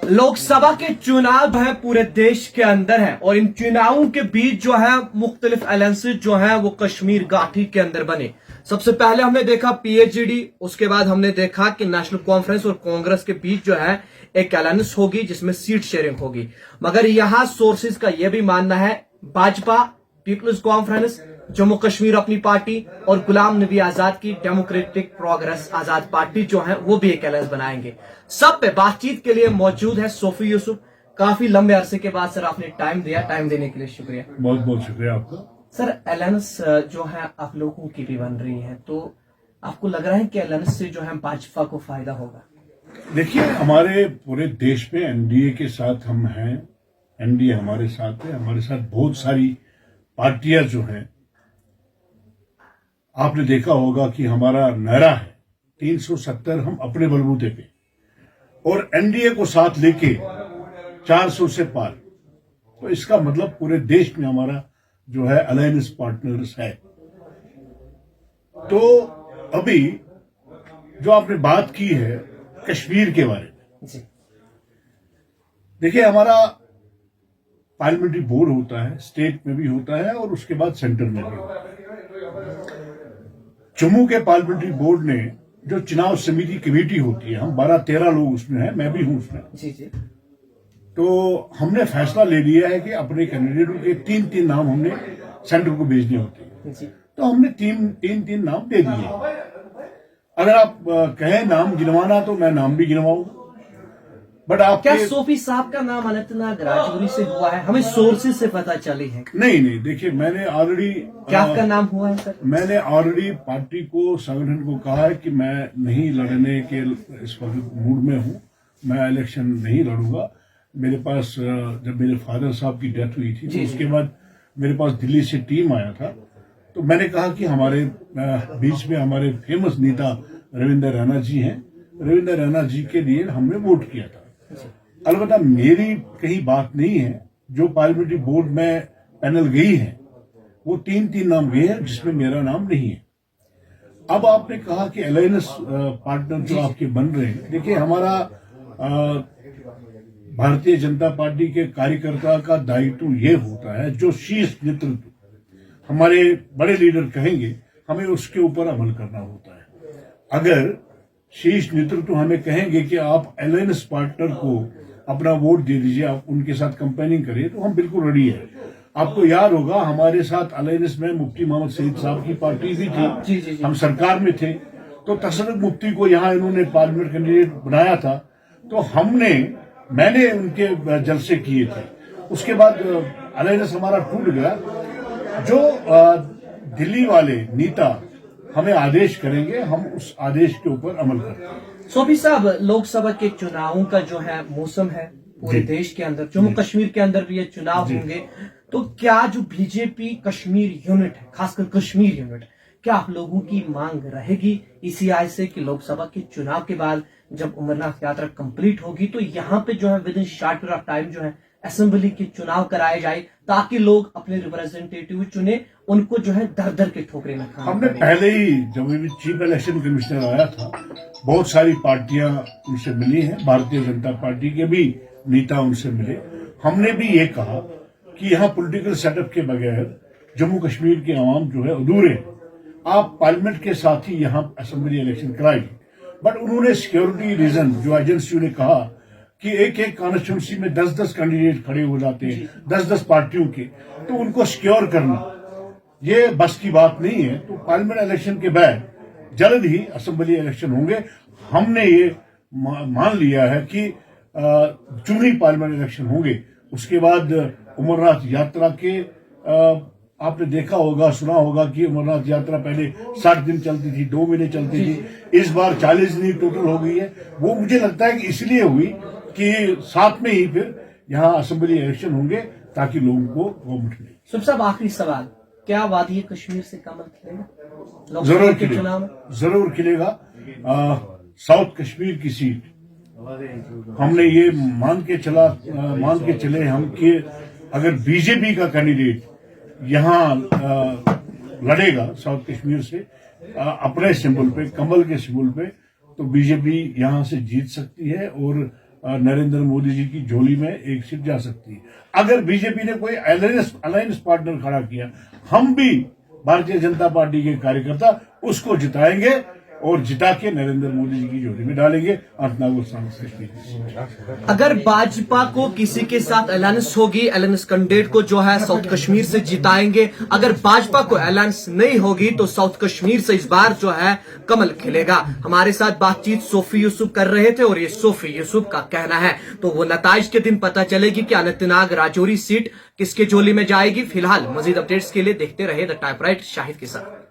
लोकसभा के चुनाव है पूरे देश के अंदर है और इन चुनावों के बीच जो है मुख्तलिफ अलायंसेस जो है वो कश्मीर घाटी के अंदर बने। सबसे पहले हमने देखा पीएचडी, उसके बाद हमने देखा कि नेशनल कॉन्फ्रेंस और कांग्रेस के बीच जो है एक अलायंस होगी जिसमें सीट शेयरिंग होगी। मगर यहां सोर्सेज का यह भी मानना है भाजपा, पीपल्स कॉन्फ्रेंस, जम्मू कश्मीर अपनी पार्टी और गुलाम नबी आजाद की डेमोक्रेटिक प्रोग्रेस आजाद पार्टी जो है वो भी एक अलायंस बनाएंगे। सब पे बातचीत के लिए मौजूद है सोफी यूसुफ। काफी लंबे अरसे के बाद सर आपने टाइम दिया, टाइम देने के लिए शुक्रिया। बहुत बहुत शुक्रिया आपका। सर अलायंस जो है आप लोगों की भी बन रही है, तो आपको लग रहा है कि अलायंस से जो है भाजपा को फायदा होगा? देखिए, हमारे पूरे देश में एनडीए के साथ हम हैं, एनडीए हमारे साथ है, हमारे साथ बहुत सारी पार्टियां जो हैं। आपने देखा होगा कि हमारा नारा है 370 हम अपने बलबूते पे, और एनडीए को साथ लेके 400 से पार। तो इसका मतलब पूरे देश में हमारा जो है अलायंस पार्टनर्स है। तो अभी जो आपने बात की है कश्मीर के बारे में, देखिए हमारा पार्लियामेंट्री बोर्ड होता है, स्टेट में भी होता है और उसके बाद सेंटर में भी होता है। जम्मू के पार्लियामेंट्री बोर्ड ने जो चुनाव समिति कमेटी होती है, हम 12-13 लोग उसमें हैं, मैं भी हूं उसमें। जी। तो हमने फैसला ले लिया है कि अपने कैंडिडेटों के 3-3 नाम हमने सेंटर को भेजने होते हैं। तो हमने 3 नाम दे दिए। अगर आप कहें नाम गिनवाना तो मैं नाम भी गिनवाऊं, बट आप क्या सोफी साहब का नाम अनंतनाग राजौरी से हुआ है? हमें सोर्सेज से पता चली है। नहीं, देखिए मैंने ऑलरेडी, क्या आपका नाम हुआ है सर? मैंने ऑलरेडी पार्टी को, संगठन को कहा है कि मैं नहीं लड़ने के इस वक्त मूड में हूं, मैं इलेक्शन नहीं लड़ूंगा। मेरे पास जब मेरे फादर साहब की डेथ हुई थी तो उसके बाद मेरे पास दिल्ली से टीम आया था, तो मैंने कहा कि हमारे बीच में हमारे फेमस नेता रविंद्र रैना जी हैं, रविंद्र रैना जी के लिए हमने वोट किया था। अलबत्ता मेरी कहीं बात नहीं है, जो पार्लियामेंट्री बोर्ड में पैनल गई है वो 3 नाम गए हैं जिसमें मेरा नाम नहीं है। अब आपने कहा कि अलायंस पार्टनर जो आपके बन रहे हैं, देखिए हमारा भारतीय जनता पार्टी के कार्यकर्ता का दायित्व ये होता है, जो शीर्ष नेतृत्व हमारे बड़े लीडर कहेंगे हमें उसके ऊपर अमल करना होता है। अगर शीर्ष नेतृत्व हमें कहेंगे कि आप अलायंस पार्टनर को अपना वोट दे दीजिए, आप उनके साथ कंपेनिंग करिए, तो हम बिल्कुल रेडी है। आपको याद होगा हमारे साथ अलायंस में मुफ्ती मोहम्मद सईद साहब की पार्टी भी थी। जी। हम सरकार में थे, तो तसरक मुफ्ती को यहाँ इन्होंने पार्लियामेंट कैंडिडेट बनाया था, तो मैंने उनके जलसे किए थे। उसके बाद अलायंस हमारा टूट गया। जो दिल्ली वाले नेता हमें आदेश करेंगे, हम उस आदेश के ऊपर अमल करते हैं। सोफी साहब, लोकसभा के चुनावों का जो है मौसम है पूरे देश के अंदर, जम्मू कश्मीर के अंदर भी ये चुनाव होंगे, तो क्या जो बीजेपी कश्मीर यूनिट है, खासकर कश्मीर यूनिट, क्या आप लोगों की मांग रहेगी ईसीआई से कि लोकसभा के चुनाव के बाद जब अमरनाथ यात्रा कंप्लीट होगी तो यहाँ पे जो है with in short period of time जो है असेंबली के चुनाव कराए जाए, ताकि लोग अपने रिप्रेजेंटेटिव चुने, उनको जो है दर दर के ठोकरे में खाना हमने पहले ही, जब भी चीफ इलेक्शन कमिश्नर आया था, बहुत सारी पार्टियां उनसे मिली हैं, भारतीय जनता पार्टी के भी नेता उनसे मिले। हमने भी ये कहा कि यहाँ पॉलिटिकल सेटअप के बगैर जम्मू कश्मीर के अवाम जो है अधूरे, आप पार्लियामेंट के साथ ही यहाँ असेंबली इलेक्शन कराएंगे। बट उन्होंने सिक्योरिटी रीजन, जो एजेंसियों ने कहा कि एक कॉन्स्टिट्यूंसी में 10-10 कैंडिडेट खड़े हो जाते हैं, 10-10 पार्टियों के, तो उनको सिक्योर करना ये बस की बात नहीं है। तो पार्लियामेंट इलेक्शन के बाद जल्द ही असेंबली इलेक्शन होंगे। हमने ये मान लिया है कि जूनी पार्लियामेंट इलेक्शन होंगे। उसके बाद अमरनाथ यात्रा के आपने देखा होगा, सुना होगा कि अमरनाथ यात्रा पहले 60 दिन चलती थी, 2 महीने चलती थी, इस बार 40 दिन टोटल हो गई है। वो मुझे लगता है कि इसलिए हुई कि साथ में ही फिर यहाँ असेंबली इलेक्शन होंगे ताकि लोगों को गवर्नमेंट मिले। सुब साहब, आखिरी सवाल, क्या वादी कश्मीर से कमल खिलेगा? जरूर खिलेगा, जरूर खिलेगा। साउथ कश्मीर की सीट हमने ये मान के चले हम कि अगर बीजेपी का कैंडिडेट यहाँ लड़ेगा साउथ कश्मीर से अपने सिंबल पे, कमल के सिंबल पे, तो बीजेपी यहाँ से जीत सकती है और नरेंद्र मोदी जी की झोली में एक सीट जा सकती है। अगर बीजेपी ने कोई अलायंस पार्टनर खड़ा किया, हम भी भारतीय जनता पार्टी के कार्यकर्ता उसको जिताएंगे और जिता के नरेंद्र मोदी जी की झोली में डालेंगे। अंतनागुर सांसद अगर भाजपा को किसी के साथ अलायंस होगी, अलायंस कैंडिडेट को जो है साउथ कश्मीर से जिताएंगे। अगर भाजपा को अलायंस नहीं होगी तो साउथ कश्मीर से इस बार जो है कमल खिलेगा। हमारे साथ बातचीत सोफी यूसुफ कर रहे थे और ये सोफी यूसुफ का कहना है, तो वो नताइज के दिन पता चलेगी कि अनंतनाग राजौरी सीट किसके झोली में जाएगी। फिलहाल मजीद अपडेट्स के लिए देखते रहे द टाइपराइट शाहिद के साथ।